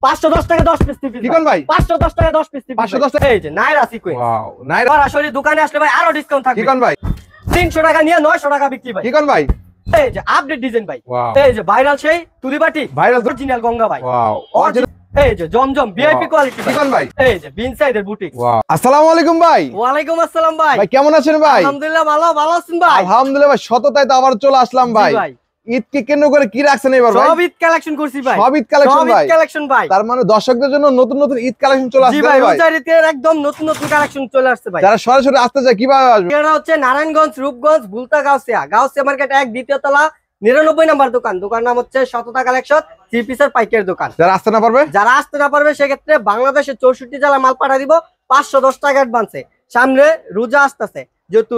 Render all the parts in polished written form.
510 টাকা 10 পিস দিবি কি কোন ভাই 510 টাকা 10 পিস দিবি 510 টাকা এই যে নাইরা সিকোয়েন্স ওয়াও নাইরা সরাসরি দোকানে আসলে ভাই আরো ডিসকাউন্ট থাকবে কি কোন ভাই 300 টাকা নিয়ে 900 টাকা বিক্রি ভাই কি কোন ভাই এই যে আপডেট ডিজাইন ভাই ওয়াও এই যে ভাইরাল সেই তুলিবাটি ভাইরাল অরিজিনাল গঙ্গা ভাই ওয়াও এই যে জমজম ভিআইপি কোয়ালিটি কি কোন ভাই এই যে বিন সাইদের বুটিক ওয়াও আসসালামু আলাইকুম ভাই ওয়ালাইকুম আসসালাম ভাই ভাই কেমন আছেন ভাই আলহামদুলিল্লাহ ভালো আছেন ভাই আলহামদুলিল্লাহ ভাই শততায় তো আবার চলে আসলাম ভাই ঈদ কে কেন্দ্র করে কি রাখছেন এবার ভাই সব ঈদ কালেকশন করছি ভাই সব ঈদ কালেকশন ভাই ঈদ কালেকশন ভাই তার মানে দর্শকদের জন্য নতুন নতুন ঈদ কালেকশন চলে আসছে ভাই রোজার ঈদের একদম নতুন নতুন কালেকশন চলে আসছে ভাই যারা সরাসরি আসতে চায় কিভাবে আসবে এটা হচ্ছে নারায়ণগঞ্জ রূপগঞ্জ বুলতা গাউসিয়া মার্কেট 1 দ্বিতীয় তলা 99 নাম্বার দোকান নাম হচ্ছে শততা কালেকশন থ্রি পিসের পাইকারি দোকান যারা আসতে না পারবে সেক্ষেত্রে বাংলাদেশের 64 জেলা মাল পাঠা দিব 510 টাকা অ্যাডভান্সে সামনে রোজা আসতেছে যেহেতু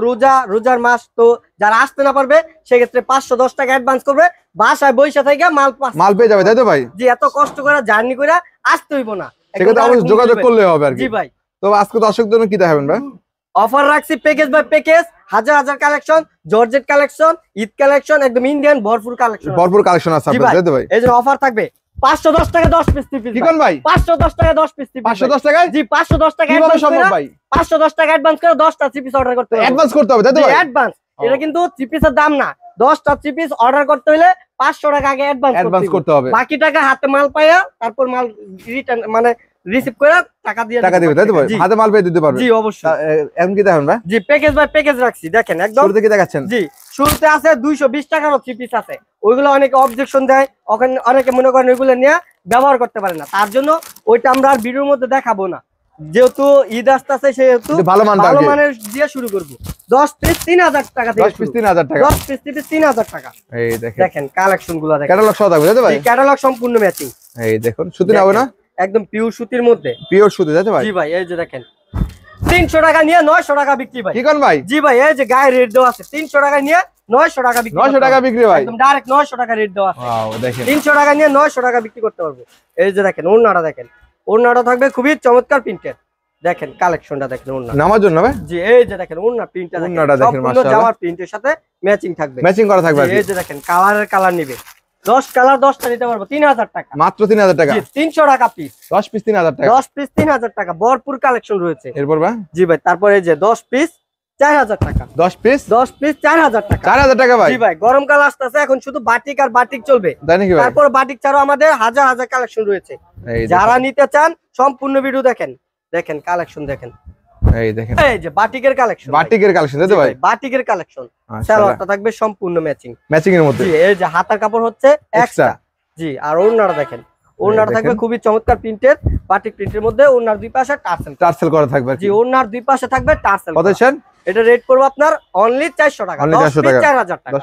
রোজার মাস তো যারা আসতে না পারবে সেক্ষেত্রে 510 টাকা অ্যাডভান্স করবে বাসায় বইসা থেকে মাল পেয়ে যাবে তাই তো ভাই জি এত কষ্ট করে জার্নি করে আসতে হইব না সেক্ষেত্রে আমাদের যোগাযোগ করলে হবে আর কি জি ভাই তো আজকে দর্শকদের জন্য কি দেখাবেন ভাই অফার রাখছি প্যাকেজ বাই প্যাকেজ হাজার collection georgette collection Eid collection একদম ইন্ডিয়ান ভরপুর কালেকশন আছে আপনাদের তাই তো ভাই এই যে অফার থাকবে 510 টাকা 10 পিস দিবি কি কোন ভাই 510 টাকা 10 পিস দিবি 510 টাকা জি 510 টাকা কিভাবে সম্ভব ভাই 510 টাকা অ্যাডভান্স করে 10টা থ্রি পিস অর্ডার করতে হবে অ্যাডভান্স করতে হবে তাই তো ভাই অ্যাডভান্স এটা কিন্তু থ্রি পিসের দাম না 10টা থ্রি পিস অর্ডার করতে হলে 500 টাকা আগে অ্যাডভান্স করতে হবে বাকি টাকা হাতে মাল পায়া তারপর মাল রিটার্ন মানে রিসিভ করে টাকা দিবে তাই তো ভাই হাতে মাল পেয়ে দিতে পারবে জি অবশ্যই এম কি দেখেন ভাই জি প্যাকেজ বাই প্যাকেজ রাখছি দেখেন একদম শুরুতে কি দেখাচ্ছেন জি শুরুতে আছে 220 টাকার থ্রি পিস আছে ওইগুলো অনেকে অবজেকশন দেয় ওখানে অনেকে মনে করেন ওইগুলো নিয়ে ব্যবহার করতে পারে না তার জন্য ওইটা আমরা আর ভিডিওর মধ্যে দেখাবো না যেহেতু ঈদ আসতেছে সেহেতু ভালো মানের দিয়ে শুরু করব 10 পিস 3000 টাকা থেকে 10 পিস 3000 টাকা 10 পিস 3000 টাকা এই দেখেন কালেকশন গুলো দেখেন ক্যাটালগ সহ থাকবে তাই তো ভাই ক্যাটালগ সম্পূর্ণ ম্যাচিং এই দেখুন সুতি না হবে না একদম পিওর সুতির মধ্যে পিওর সুতি তাই তো ভাই জি ভাই এই যে দেখেন 300 টাকা নিয়ে 900 টাকা বিক্রি ভাই কি কোন ভাই জি ভাই এই যে গায়ে রেট দেওয়া আছে 300 টাকা নিয়ে 900 টাকা বিক্রি 900 টাকা বিক্রি ভাই একদম ডাইরেক্ট 900 টাকা রেট দেওয়া আছে ওয়াও দেখেন 300 টাকা নিয়ে 900 টাকা বিক্রি করতে পারবো এই যে দেখেন ওন্নাটা দেখেন ওন্নাটা থাকবে খুবই চমৎকার প্রিন্টেড দেখেন কালেকশনটা দেখেন ওন্না নামার জন্য ভাই জি এই যে দেখেন ওন্না প্রিন্টটা দেখেন ওন্নাটা দেখেন মাশাআল্লাহ জামার প্রিন্টের সাথে ম্যাচিং থাকবে ম্যাচিং করা থাকবে এই যে দেখেন কালার নিবে 10 কালার 10টা নিতে পারবো 3000 টাকা মাত্র 3000 টাকা জি 300 টাকা পিস 10 পিস 3000 টাকা 10 পিস 3000 টাকা ভরপুর কালেকশন রয়েছে এরপর ভাই জি ভাই তারপরে এই যে 10 পিস 4000 টাকা 10 পিস 4000 টাকা 4000 টাকা ভাই জি ভাই গরমকাল আসতেছে এখন শুধু বাটিক আর বাটিক চলবে তাই নাকি ভাই তারপর বাটিক ছাড়াও আমাদের হাজার কালেকশন রয়েছে যারা নিতে চান সম্পূর্ণ ভিডিও দেখেন কালেকশন দেখেন এই দেখেন এই যে বাটিকের কালেকশন তাই তো ভাই বাটিকের কালেকশন সালোয়ারটা থাকবে সম্পূর্ণ ম্যাচিং এর মধ্যে জি এই যে হাতার কাপড় হচ্ছে এক্সট্রা জি আর ওড়নাটা দেখেন ওড়নাটা থাকবে খুবই চমৎকার প্রিন্টেড বাটিক প্রিন্টের মধ্যে ওড়নার দুই পাশে টার্সেল করা থাকবে জি ওড়নার দুই পাশে থাকবে টার্সেল কত দেন এটা রেট করব আপনার অনলি 400 টাকা 10 পিস 4000 টাকা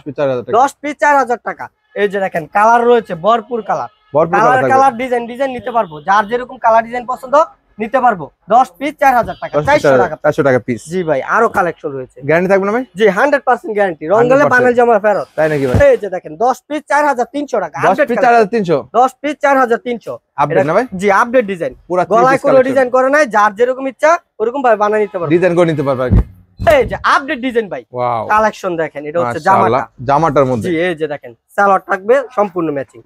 10 পিস 4000 টাকা এই যে দেখেন কালার রয়েছে ভরপুর কালার ডিজাইন নিতে পারবো যার যেরকম কালার ডিজাইন পছন্দ নিতে পারবো 10 পিস 4000 টাকা 400 টাকা পিস জি ভাই আরো কালেকশন রয়েছে গ্যারান্টি থাকবে না ভাই জি 100% গ্যারান্টি রং গেলে বানাল জামা ফেরত তাই নাকি ভাই এই যে দেখেন 10 পিস 4300 টাকা 10 পিস 4300 10 পিস 4300 আপডেট না ভাই জি আপডেট ডিজাইন পুরো গলায় কোনো ডিজাইন করে নাই যার যেরকম ইচ্ছা ওরকম ভাবে বানিয়ে নিতে পারবে ডিজাইন করে নিতে পারবে আর কি এই যে আপডেট ডিজাইন ভাই ওয়াও কালেকশন দেখেন এটা হচ্ছে জামাটার মধ্যে জি এই যে দেখেন সালোয়ার থাকবে সম্পূর্ণ ম্যাচিং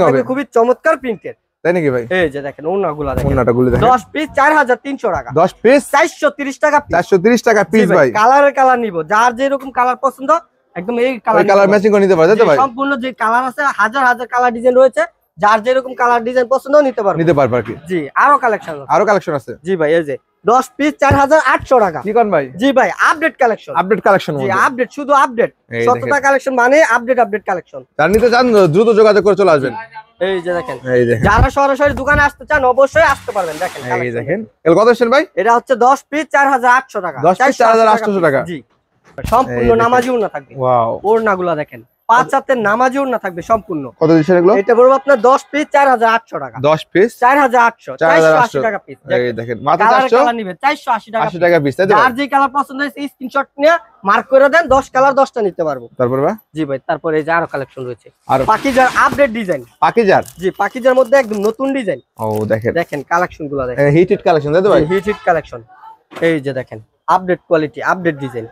হবে খুবই চমৎকার প্রিন্টেড তাই নাকি ভাই এই যে দেখেন ওন্নাগুলা দেখেন ওন্নাটাগুলো দেখেন 10 পিস 4300 টাকা 10 পিস 430 টাকা পিস 430 টাকা পিস ভাই কালার নিব যার যেরকম কালার পছন্দ একদম এই কালার ম্যাচিং করে নিতে পারবে তাই তো ভাই সম্পূর্ণ যে কালার আছে হাজার কালার ডিজাইন রয়েছে যার যেরকম কালার ডিজাইন পছন্দ নিতে পারবে আর কি জি আরো কালেকশন আছে জি ভাই এই যে 10 পিস 4800 টাকা কি কোন ভাই জি ভাই আপডেট কালেকশন জি আপডেট শুধু আপডেট সততা কালেকশন মানে আপডেট কালেকশন তার নিতে চান দ্রুত যোগাযোগ করে চলে আসবেন এই যে দেখেন যারা সরাসরি দোকানে আসতে চান অবশ্যই আসতে পারবেন দেখেন এই দেখেন এর কত আছেন ভাই এটা হচ্ছে 10 পিস 4800 টাকা 10 পিস 4800 টাকা জি সম্পূর্ণ নামাজি ওড়না থাকবে ওয়াও ওড়নাগুলো দেখেন 5 হাতের নামাজি ওড়না থাকবে সম্পূর্ণ কত দিছেন এগুলো এটা বলবো আপনার 10 পিস 4800 টাকা 10 পিস 480 টাকা পিস এই দেখেন মাত্র 400 নিবে 480 টাকা 80 টাকা পিস তাই তো আর যে কালার পছন্দ হয়েছে স্ক্রিনশট নিয়ে মার্ক করে দেন 10 কালার 10টা নিতে পারবো তারপর ভাই জি ভাই তারপর এই যে আরো কালেকশন রয়েছে আর পাকিজার আপডেট ডিজাইন জি পাকিজার মধ্যে একদম নতুন ডিজাইন ও দেখেন কালেকশনগুলো দেখেন হিটেড কালেকশন তাই তো ভাই হিটেড কালেকশন এই যে দেখেন আপডেট কোয়ালিটি আপডেট ডিজাইন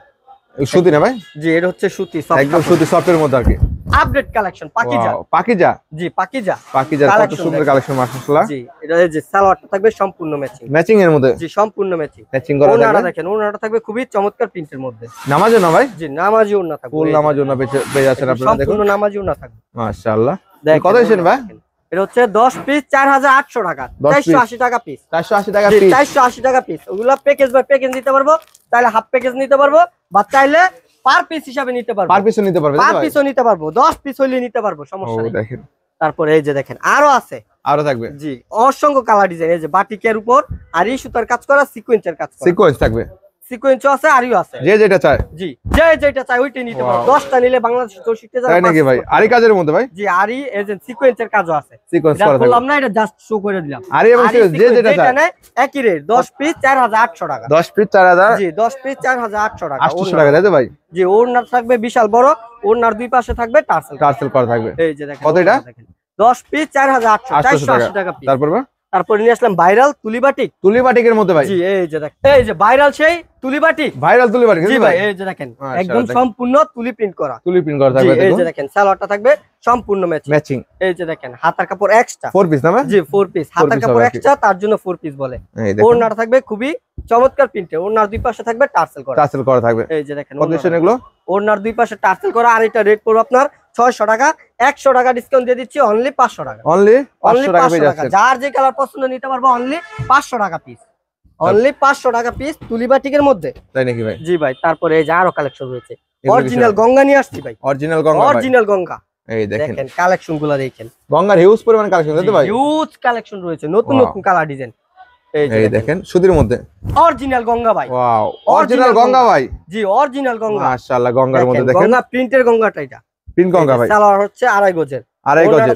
সুতি না ভাই জি এটা হচ্ছে সুতি একদম সুতি সফটের মধ্যে আর কি আপডেট কালেকশন পাকিজা। পাকিজা, জি পাকিজা। পাকিজা কত সুন্দর কালেকশন মাশাআল্লাহ। জি এটা এই যে সালোয়ারটা থাকবে সম্পূর্ণ ম্যাচিং, ম্যাচিং এর মধ্যে। জি সম্পূর্ণ ম্যাচিং, ম্যাচিং করা থাকবে। ওনাটা দেখেন, ওনাটা থাকবে খুবই চমৎকার প্রিন্টের মধ্যে। নামাজি না ভাই? জি নামাজি ওনা থাকবে, ফুল নামাজি ওনা পেয়ে যাচ্ছেন আপনারা, দেখুন সম্পূর্ণ নামাজি ওনা থাকবে মাশাআল্লাহ। কত দিছেন ভাই? এটা হচ্ছে 10 পিস 4800 টাকা, 480 টাকা পিস। 480 টাকা পিস, 480 টাকা পিস। ওগুলা প্যাকেজ বাই প্যাকেজ নিতে পারবো, চাইলে হাফ প্যাকেজ নিতে পারবো, বা চাইলে পার পিস হিসাবে নিতে পারবো। পার পিসও নিতে পারবে, পার পিসও নিতে পারবো, 10 পিস হইলে নিতে পারবো, সমস্যা নেই। দেখেন তারপরে এই যে দেখেন আরো আছে, আরো থাকবে। জি অসংখ্য কালার ডিজাইন, এই যে বাটিকের উপর আরি সুতার কাজ করা, সিকোয়েন্সের কাজ করা, সিকোয়েন্স থাকবে, সিকোয়েন্সও আছে, আরিও আছে, যে যেটা চায়। জি যে যেটা চাই ওইটাই নিতে পারবো। 10টা নিলে বাংলাদেশ 64 তাই নাকি ভাই? আরি কাজের মধ্যে ভাই? জি আরি এজেন্ট সিকোয়েন্সের কাজও আছে, সিকোয়েন্স করা থাকবে। বললাম না, এটা জাস্ট শো করে দিলাম। আরি এবং সিকোয়েন্স যে যেটা চায় একই রেট, 10 পিস 4800 টাকা। 10 পিস 4000, জি 10 পিস 4800 টাকা, 800 টাকা তাই তো ভাই? জি ওড়না থাকবে বিশাল বড়, ওড়নার দুই পাশে থাকবে টার্সেল, টার্সেল করা থাকবে। এই যে দেখেন কত এটা? 10 পিস 4800, 480 টাকা পিস। তারপরে নিয়ে আসলাম ভাইরাল তুলিবাটিক। তুলিবাটিকের মধ্যে ভাই, জি এই যে দেখেন, এই যে ভাইরাল সেই তুলিবাটিক, ভাইরাল তুলিবাটিক। জি ভাই এই যে দেখেন একদম সম্পূর্ণ তুলি প্রিন্ট করা, তুলি প্রিন্ট করা থাকবে। এই যে দেখেন সালোয়ারটা থাকবে সম্পূর্ণ ম্যাচিং। এই যে দেখেন হাতার কাপড় এক্সট্রা, 4 পিস না ভাই? জি 4 পিস, হাতার কাপড় এক্সট্রা, তার জন্য 4 পিস বলে। ওড়নাটা থাকবে খুবই চমৎকার প্রিন্টে, ওড়নার দুই পাশে থাকবে টার্সেল করা, টার্সেল করা থাকবে। এই যে দেখেন কন্ডিশন এগুলো, ওড়নার দুই পাশে টার্সেল করা। আর এটা রেট পড়বে আপনার 600 টাকা, 100 টাকা ডিসকাউন্ট দিয়ে দিচ্ছি, অনলি 500 টাকা। অনলি 500 টাকা পেয়ে যাচ্ছেন। যার যে কালার পছন্দ নিতে পারবো, অনলি 500 টাকা পিস, অনলি 500 টাকা পিস তুলিবাটিকের মধ্যে, তাই নাকি ভাই? জি ভাই। তারপরে এই যে আরো কালেকশন রয়েছে, অরিজিনাল গঙ্গা নিয়ে আসছি ভাই, অরিজিনাল গঙ্গা, অরিজিনাল গঙ্গা। এই দেখেন কালেকশনগুলো দেখেন, গঙ্গার হিউজ পরিমাণ কালেকশন আছে ভাই, হিউজ কালেকশন রয়েছে, নতুন নতুন কালার ডিজাইন। এই দেখেন সুতির মধ্যে অরিজিনাল গঙ্গা ভাই, ওয়াও অরিজিনাল গঙ্গা ভাই, জি অরিজিনাল গঙ্গা মাশাআল্লাহ। গঙ্গার মধ্যে দেখেন গঙ্গা প্রিন্টের গঙ্গাটা, এটা প্রিন্ট গঙ্গা ভাই। সালোয়ার হচ্ছে আড়াই গজের,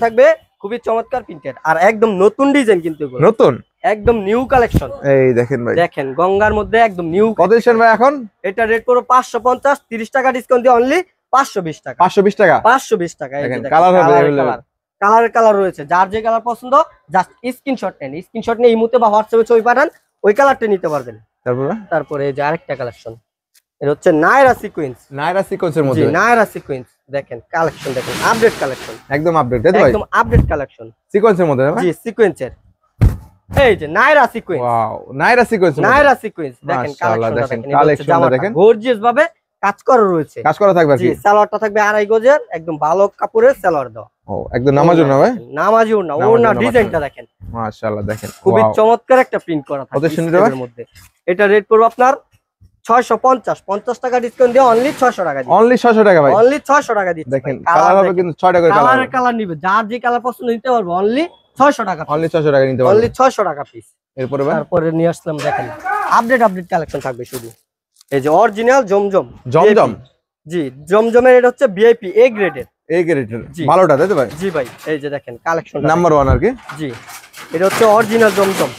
থাকবে খুবই চমৎকার প্রিন্টেড, আর একদম নতুন ডিজাইন, কিন্তু নতুন একদম নিউ কালেকশন। এই দেখেন ভাই, দেখেন গঙ্গার মধ্যে একদম নিউ। কত দিচ্ছেন ভাই এখন? এটা রেট পুরো 550, 30 টাকা ডিসকাউন্ট দিয়ে অনলি 520 টাকা, 520 টাকা, 520 টাকা। এই দেখেন কালার হবে, কালার রয়েছে, যার যে কালার পছন্দ জাস্ট স্ক্রিনশট নেন, স্ক্রিনশট নিয়ে ইমোতে বা হোয়াটসঅ্যাপে ছবি পাঠান, ওই কালারটা নিতে পারবেন। তারপরে এই যে আরেকটা কালেকশন, এটা হচ্ছে নায়রা সিকোয়েন্স, নায়রা সিকোয়েন্সের মধ্যে, জি নায়রা সিকোয়েন্স। দেখেন কালেকশন দেখেন, আপডেট কালেকশন, একদম আপডেট তাই তো ভাই? একদম আপডেট কালেকশন, সিকোয়েন্সের মধ্যে না? জি সিকোয়েন্সের, এই যে Naira sequence, wow Naira sequence, Naira sequence. দেখেন কালেকশনটা দেখেন, গর্জিয়াস ভাবে কাজ করা রয়েছে, কাজ করা থাকবে আর কি। জি সালোয়ারটা থাকবে আড়াই গজের, একদম ভালো কাপড়ের সালোয়ার দাও। ও একদম নামাজি না ভাই? নামাজি ওড়না, ওড়না ডিজাইনটা দেখেন মাশাআল্লাহ, দেখেন খুবই চমৎকার একটা প্রিন্ট করা থাকে এর মধ্যে। এটা রেট পড়বে আপনার 650, 50 টাকা ডিসকাউন্ট দিয়ে অনলি 600 টাকা দিচ্ছি, অনলি 600 টাকা ভাই, অনলি 600 টাকা দিচ্ছি। দেখেন কালার হবে কিন্তু 6 টাকা করে কালার নিবে, যার যে কালার পছন্দ নিতে পারবে, অনলি 600 টাকা, অনলি 600 টাকা নিতে পারবে, অনলি 600 টাকা পিস। এরপরে ভাই তারপরে নিয়ে আসলাম দেখেন আপডেট কালেকশন থাকবে শুধু, এই যে অরিজিনাল জমজম, জি জমজমের এটা হচ্ছে ভিআইপি এ গ্রেডের, ভালোটা তাই তো ভাই? জি ভাই এই যে দেখেন কালেকশন নাম্বার 1 আর কি, জি এটা হচ্ছে অরিজিনাল জমজম,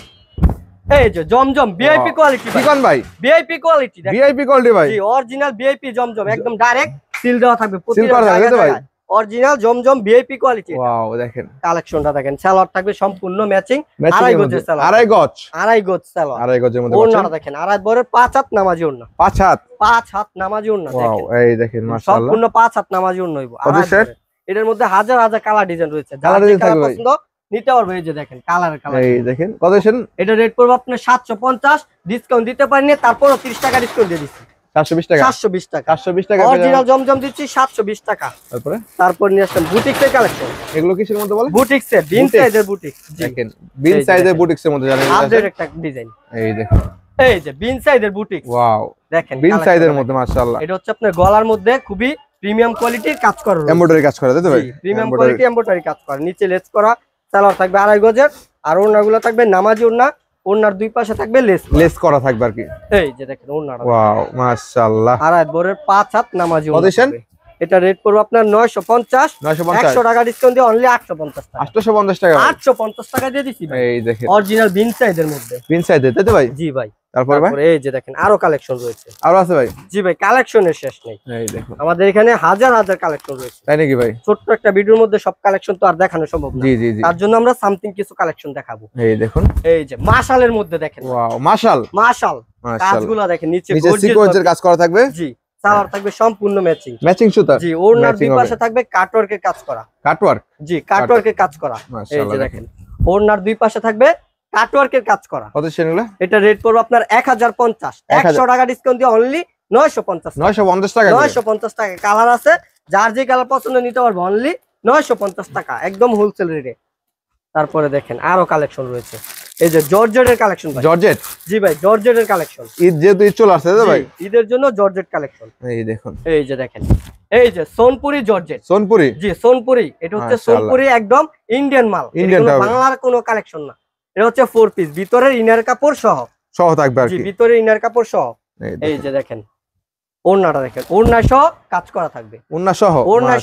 এই যে জমজম ভিআইপি কোয়ালিটি ভাই, কোন ভাই? ভিআইপি কোয়ালিটি, দেখেন ভিআইপি কোয়ালিটি ভাই, জি অরিজিনাল ভিআইপি জমজম, একদম ডাইরেক্ট সিল দেওয়া থাকবে, সিল করা থাকবে ভাই, অরিজিনাল জমজম ভিআইপি কোয়ালিটি। ওয়াও দেখেন কালেকশনটা দেখেন, সালোয়ার থাকবে সম্পূর্ণ ম্যাচিং, আড়াই গজের সালোয়ার, আড়াই গজ সালোয়ার, আড়াই গজের মধ্যে ওড়নাটা দেখেন আড়াই বরের 5 হাত নামাজি ওড়না, 5 হাত নামাজি ওড়না, ওয়াও এই দেখেন মাশাআল্লাহ, সম্পূর্ণ 5 হাত নামাজি ওড়না হইবো। এটার মধ্যে হাজার হাজার কালার ডিজাইন রয়েছে, যার যে কালার পছন্দ নিতে পারবে। এই যে দেখেন কালার, এই দেখেন কত দিছেন? এটা রেট পড়বে আপনার 750, ডিসকাউন্ট দিতে পারিনি, তারপরও 30 টাকা ডিসকাউন্ট দিয়ে দিচ্ছি, 720 টাকা, 720 টাকা, 720 টাকা অরিজিনাল জমজম দিচ্ছি 720 টাকা। তারপর নিয়ে আসলাম বুটিক্সের কালেকশন, এগুলো কিসের মধ্যে বলে? বুটিক্সের, বিন সাইজের বুটিক্স, দেখেন বিন সাইজের বুটিক্সের মধ্যে জানেন আপডেট একটা ডিজাইন, এই দেখেন এই যে বিন সাইজের বুটিক্স, ওয়াও দেখেন বিন সাইজের মধ্যে মাশাআল্লাহ। এটা হচ্ছে আপনার গলার মধ্যে খুবই প্রিমিয়াম কোয়ালিটির কাজ করা, এমব্রয়ডারি কাজ করা তাই তো ভাই? প্রিমিয়াম কোয়ালিটি এমব্রয়ডারি কাজ করা, নিচে লেস করা, সালোয়ার থাকবে আড়াই গজের, আর ওড়নাগুলো থাকবে নামাজি ওড়না, ওড়নার দুই পাশে থাকবে লেস করা থাকবে আর কি। এই যে দেখেন ওড়নাটা, ওয়াও মাশাআল্লাহ, আড়াই বরের 5 হাত নামাজি ওড়না। এটা রেট পড়বে আপনার 950, 100 টাকা ডিসকাউন্ট দিয়ে অনলি 850 টাকা, 850 টাকা, 850 টাকা দিয়ে দিছি ভাই। এই দেখেন অরিজিনাল বিন সাইজের মধ্যে, বিন সাইজের তাই তো ভাই? জি ভাই। তারপরে ভাই এই যে দেখেন আরো কালেকশন রয়েছে, আরো আছে ভাই? জি ভাই কালেকশনের শেষ নেই, এই দেখুন আমাদের এখানে হাজার হাজার কালেকশন রয়েছে, তাই নাকি ভাই? ছোট্ট একটা ভিডিওর মধ্যে সব কালেকশন তো আর দেখানো সম্ভব না, জি তার জন্য আমরা সামথিং কিছু কালেকশন দেখাবো। এই দেখুন, এই যে মাশালের মধ্যে দেখেন, ওয়াও মাশাল, কাজগুলো দেখেন, নিচে সিকোয়েন্সের কাজ করা থাকবে, জি সালোয়ার থাকবে সম্পূর্ণ ম্যাচিং সুতা। জি, ওড়নার দুই পাশে থাকবে কাটওয়ার্কের কাজ করা। কাটওয়ার্ক? জি, কাটওয়ার্কের কাজ করা। এই যে দেখেন ওড়নার দুই পাশে থাকবে কাটওয়ার্কের কাজ করা। কত সেগুলো? এটা রেট পড়বে আপনার 1050, 100 টাকা ডিসকাউন্ট দিয়ে অনলি 950। 950 টাকা? 950 টাকা। কালার আছে, যার যে কালার পছন্দ নিতে পারবে অনলি 950 টাকা, একদম হোলসেল রেটে। তারপরে দেখেন আরো কালেকশন রয়েছে, এই যে জর্জেটের কালেকশন। জর্জেট? জি ভাই, জর্জেটের কালেকশন। ঈদ যেহেতু ঈদ চলে আসছে ভাই, ঈদের জন্য জর্জেট কালেকশন। এই দেখুন, এই যে দেখেন, এই যে সোনপুরি জর্জেট। সোনপুরি? জি, সোনপুরি। এটা হচ্ছে সোনপুরি, একদম ইন্ডিয়ান মাল, বাংলার কোনো কালেকশন না। এটা হচ্ছে 4 পিস, ভিতরের ইনার কাপড় সহ থাকবে আর কি। জি, ভিতরে ইনার কাপড় সহ। এই যে দেখেন ওড়নাটা দেখেন, ওড়না সহ কাজ করা থাকবে। ওড়না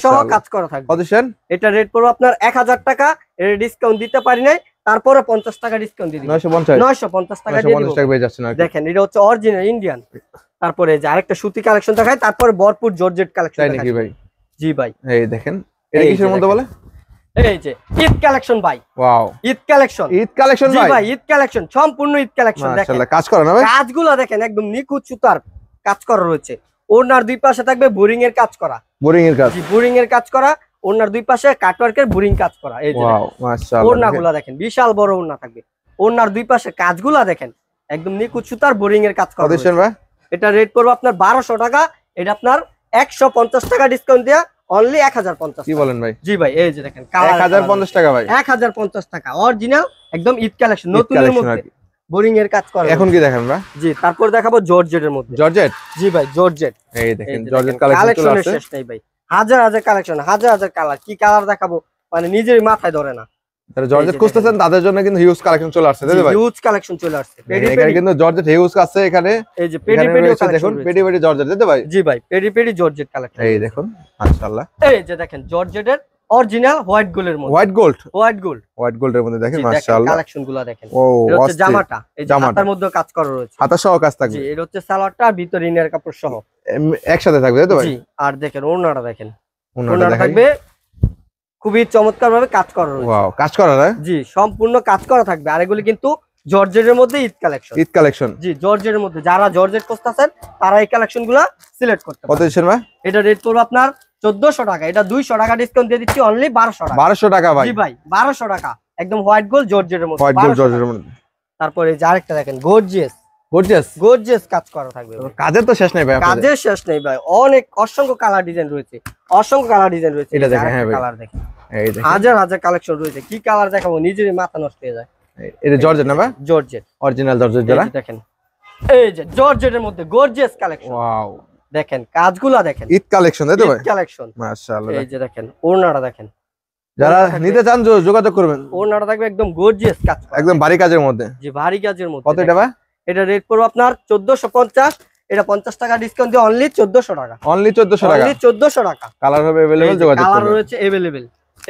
সহ কাজ করা থাকবে। এটা রেট পড়বে আপনার 1000 টাকা। এর ডিসকাউন্ট দিতে পারি নাই, তারপরে 50 টাকা ডিসকাউন্ট দিয়ে দিই। 950 টাকা দিয়ে দিব। দেখেন এটা হচ্ছে অরিজিনাল ইন্ডিয়ান। তারপরে যে আরেকটা সুতি কালেকশন দেখাই, তারপরে ভরপুর জর্জেট কালেকশন দেখাই ভাই। জি ভাই, এই দেখেন এটা কিসের মধ্যে বলে? এই যে ঈদ কালেকশন ভাই। Wow, Eid collection. Eid collection ভাই? জি ভাই, ঈদ কালেকশন, সম্পূর্ণ ঈদ কালেকশন। দেখেন মাশাআল্লাহ, কাজ করা না ভাই? কাজগুলো দেখেন একদম নিখুঁত সুতার কাজ করা রয়েছে। ওড়নার দুই পাশে থাকবে বোরিং এর কাজ করা। বোরিং এর কাজ? জি, বোরিং এর কাজ করা। ওড়নার দুই পাশে কাটওয়ার্কের বোরিং কাজ করা। এই যে ওয়াও, মাশাআল্লাহ, ওড়নাগুলো দেখেন, বিশাল বড় ওড়না থাকবে। ওড়নার দুই পাশে কাজগুলো দেখেন, একদম নিখুঁত সুতার বোরিং এর কাজ করা। এটা রেট পড়বে আপনার 1200 টাকা। এটা আপনার 150 টাকা ডিসকাউন্ট দেয়া অনলি 1050। কি বলেন ভাই? জি ভাই, এই যে দেখেন 1050 টাকা ভাই? 1050 টাকা, অরিজিনাল একদম ঈদ কালেকশন, নতুনের মধ্যে বোরিং এর কাজ করা। এখন কি দেখান ভাই? জি, তারপর দেখাবো জর্জেটের মধ্যে। জর্জেট? জি ভাই, জর্জেট। এই দেখেন জর্জেট কালেকশন শেষ নাই ভাই, হাজার হাজার কালেকশন, হাজার হাজার কালার। কি কালার দেখাবো মানে নিজেরই মাথায় ধরে না। যারা জর্জেট খুঁজতেছেন তাদের জন্য কিন্তু হিউজ কালেকশন চলে আসছে, তাই তো ভাই? হিউজ কালেকশন চলে আসছে। এখানে কিন্তু জর্জেট হিউজ আছে। এখানে এই যে পেডি পেডি দেখুন, পেডি পেডি জর্জেট, তাই তো ভাই? জি ভাই, পেডি পেডি জর্জেট কালেকশন। এই দেখুন মাশাআল্লাহ, এই যে দেখেন জর্জেটের অরিজিনাল হোয়াইট গোল্ডের মধ্যে। হোয়াইট গোল্ডের মধ্যে দেখেন মাশাআল্লাহ, কালেকশনগুলো দেখেন। এটা হচ্ছে জামাটা, এই যে হাতার মধ্যে কাজ করা রয়েছে, হাতা সহ কাজ থাকবে। জি, এটা হচ্ছে সালোয়ারটা, ভিতরে ইনার কাপড় সহ একসাথে থাকবে, তাই তো ভাই? জি, আর দেখেন ওড়নাটা দেখেন, ওড়নাটা থাকবে খুবই চমৎকার ভাবে কাজ করা রয়েছে। ওয়াও, কাজ করা না? জি, সম্পূর্ণ কাজ করা থাকবে। আর এগুলি কিন্তু জর্জেটের মধ্যে ঈদ কালেকশন। ঈদ কালেকশন? জি, জর্জেটের মধ্যে। যারা জর্জেট খুঁজতেছেন তারা এই কালেকশনগুলো সিলেক্ট করতে পারেন। কত দিচ্ছেন ভাই? এটা রেট পড়বে আপনার 1400 টাকা। এটা 200 টাকা ডিসকাউন্ট দিয়ে দিচ্ছি অনলি 1200 টাকা। 1200 টাকা ভাই? জি ভাই, 1200 টাকা, একদম হোয়াইট গোল্ড জর্জেটের মধ্যে। হোয়াইট গোল্ড জর্জেটের মধ্যে। তারপরে যে আরেকটা দেখেন গর্জিয়াস কাজ করা থাকবে। কাজের তো শেষ নাই ভাই, কাজের শেষ নেই ভাই। অনেক অসংখ্য কালার ডিজাইন রয়েছে, এটা দেখেন। হ্যাঁ ভাই, কালার দেখেন, হাজার হাজার কালেকশন রয়েছে। কি কালার দেখাবো, নিজেরই মাথা নষ্ট হয়ে যায়। এটা জর্জেট না ভাই? Georgette, original georgette. যারা দেখেন এই যে জর্জেটের মধ্যে গর্জিয়াস কালেকশন। ওয়াও, দেখেন কাজগুলো দেখেন, ঈদ কালেকশন, তাই তো ভাই? ঈদ কালেকশন মাশাআল্লাহ। এই যে দেখেন ওড়নাটা দেখেন, যারা নিতে চান যোগাযোগ করবেন। ওড়নাটা থাকবে একদম গর্জিয়াস কাজ, একদম ভারী কাজের মধ্যে। জি, ভারী কাজের মধ্যে। কত এটা ভাই? এটা রেট পড়বে আপনার 1450। এটা 50 টাকা ডিসকাউন্ট দিয়ে অনলি 1400 টাকা। অনলি 1400 টাকা? অনলি 1400 টাকা। কালার হবে अवेलेबल, যোগাযোগ করবেন। কালার রয়েছে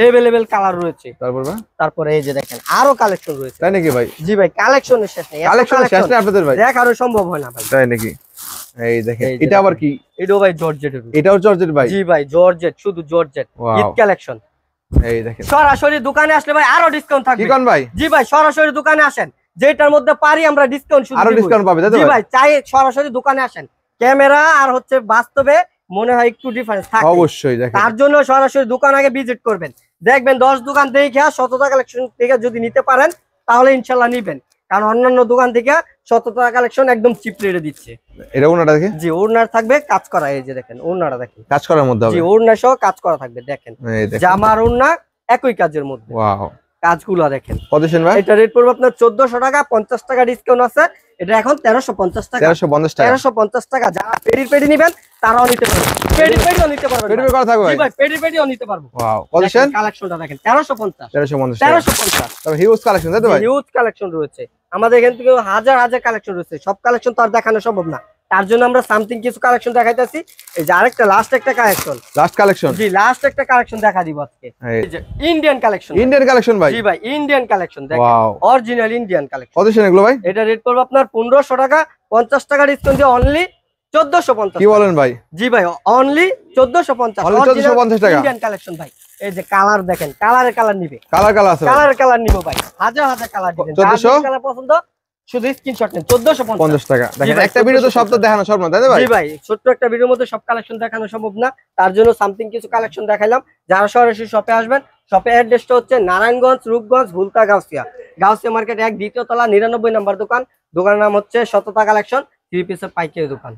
अवेलेबल কালার রয়েছে। তারপরে এই যে দেখেন আরো কালেকশন রয়েছে। তাই নাকি ভাই? জি ভাই, কালেকশনের শেষ নেই, কালেকশনের শেষ নেই আপনাদের ভাই, দেখারও সম্ভব হয় না ভাই। তাই নাকি? এই দেখেন এটা আবার কি? এটাও ভাই জর্জেট। এটাও জর্জেট ভাই? জি ভাই, জর্জেট, শুধু জর্জেট ঈদ কালেকশন। এই দেখেন সরাসরি দোকানে আসলে ভাই আরো ডিসকাউন্ট থাকবে। কি কোন ভাই? জি ভাই, সরাসরি দোকানে আসেন, যেটার মধ্যে পারি আমরা ডিসকাউন্ট শুধু আরো ডিসকাউন্ট পাবে, তাই তো? জি ভাই, চাই সরাসরি দোকানে আসেন। ক্যামেরা আর হচ্ছে বাস্তবে মনে হয় একটু ডিফারেন্স থাকে অবশ্যই, দেখেন তার জন্য সরাসরি দোকান আগে ভিজিট করবেন, দেখবেন 10 দোকান দেখে শততা কালেকশন থেকে যদি নিতে পারেন তাহলে ইনশাআল্লাহ নিবেন। কারণ অন্যান্য দোকান থেকে শততা কালেকশন একদম চিপ রেটে দিচ্ছে। এটা ওড়নাটা দেখেন। জি, ওড়নার থাকবে কাজ করা। এই যে দেখেন ওড়নাটা দেখেন, কাজ করার মধ্যে হবে। জি, ওড়না সহ কাজ করা থাকবে। দেখেন জামার ওড়না একই কাজের মধ্যে। ওয়াও, কাজগুলো দেখেন। কত দিচ্ছেন ভাই? এটা রেট পড়বে আপনার 1400 টাকা, 50 টাকা ডিসকাউন্ট আছে। এটা এখন 1350 টাকা। 1350 টাকা। যারা পেডি নিবেন তারাও নিতে পারবেন, পেডিও নিতে পারবেন। পেডি করা থাকবে ভাই? জি ভাই, পেডিও নিতে পারবো। ওয়াও, কত দিচ্ছেন? কালেকশনটা দেখেন 1350 1350 তবে হিউজ কালেকশন, তাই তো ভাই? হিউজ কালেকশন রয়েছে আমাদের এখান থেকে, হাজার হাজার কালেকশন রয়েছে। সব কালেকশন তো আর দেখানো সম্ভব না, তার জন্য আমরা সামথিং কিছু কালেকশন দেখাইতেছি। এই যে আরেকটা লাস্ট একটা কালেকশন। জি, লাস্ট একটা কালেকশন দেখা দিব আজকে। এই যে ইন্ডিয়ান কালেকশন ভাই? জি ভাই, ইন্ডিয়ান কালেকশন দেখেন, অরিজিনাল ইন্ডিয়ান কালেকশন। কত দিচ্ছেন এগুলো ভাই? এটা রেট পড়বে আপনার 1500 টাকা, 50 টাকা ডিসকাউন্ট দিয়ে অনলি 1450। কি বলেন ভাই? জি ভাই, অনলি 1450। অনলি 1450 টাকা ইন্ডিয়ান কালেকশন ভাই। এই যে কালার দেখেন, কালার নিবে, কালার আছে, কালার নিব ভাই, হাজার হাজার কালার দিবেন। 1400 কালার পছন্দ শুধু স্ক্রিনশট নেন 1450 টাকা। দেখেন একটা ভিডিও তো সব তো দেখানো সম্ভব না, তাই না ভাই? জি ভাই, ছোট্ট একটা ভিডিওর মধ্যে সব কালেকশন দেখানো সম্ভব না, তার জন্য সামথিং কিছু কালেকশন দেখাইলাম। যারা সরাসরি শপে আসবেন, শপে অ্যাড্রেসটা হচ্ছে নারায়ণগঞ্জ, রূপগঞ্জ, ভুলতা, গাউসিয়া মার্কেট 1 দ্বিতীয় তলা 99 নম্বর দোকান। দোকানের নাম হচ্ছে সততা কালেকশন, 3 পিসের পাইকারি দোকান।